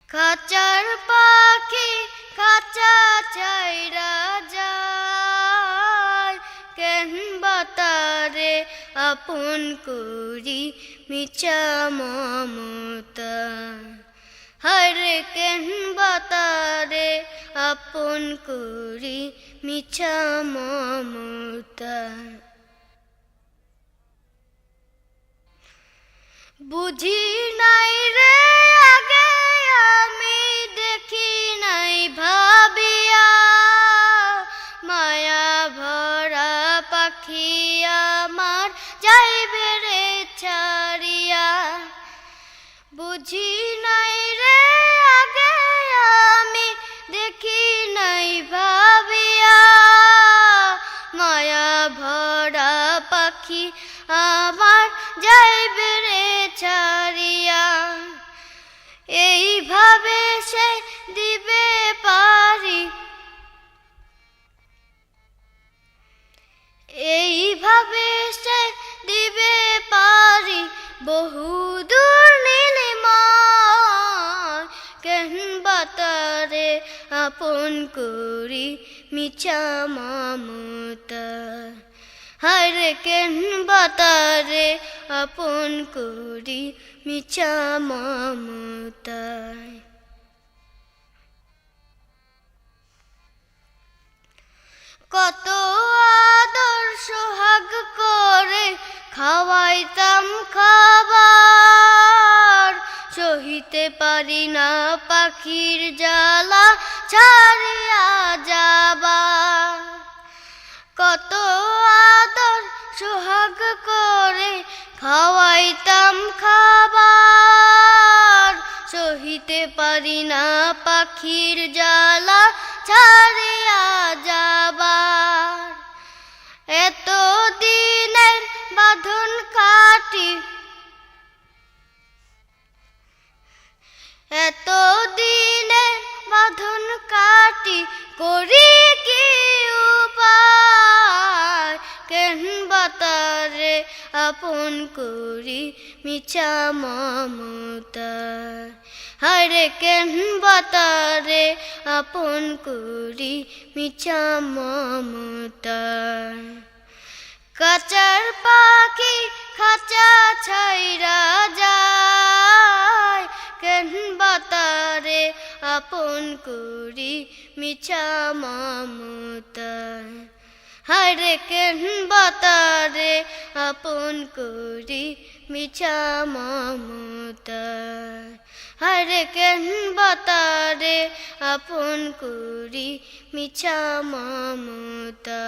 খাঁচার পাখি খাঁচা চাইরা যায়, কেন বাতারে আপন করি মিছা মমতা। হরে কেন বাতারে আপন করি মিছা মমতা। বুঝি নাই রে আগে আমি দেখি নাই ভাবিয়া, মায়া ভরা পাখি আমার যাইবে রে ছাড়িয়া। বুঝি নাই রে আগে আমি দেখি নাই ভাবিয়া, মায়া ভরা পাখি আমার যাইবে রে ছাড়িয়া। এইভাবে সে দিবে পারি, এইভাবে সে দিবে পারি বহুদূর নীলিমায়, কেন বাতারে আপন করি মিছা মমতা। হরে কেন বাতারে আপন করি মিছা মমতা। কত আদর সোহাগ করে খাওয়াইতাম খাবার, সহিতে পারি না পাখির জ্বালা ছাড়িয়া যাবার। কত আদর সোহাগ করে খাওয়াইতাম খাবার, সহিতে পারি না পাখির জ্বালা ছাড়িয়া যাবার। এত দিনের বাঁধন কাটি, এত দিনের বাঁধন কাটি করি কি উপায়, কেন বাতারে আপন করি মিছা মমতা। হরে কেন বাতারে আপন করি মিছা মমতা। খাঁচার পাখি খাঁচা ছাইরা যায়, কেন বাতারে আপন করি মিছা মমতা। হরে কেন বাতারে আপন করি মিছা মমতা। হরে কেন বাতারে আপন করি মিছা মমতা।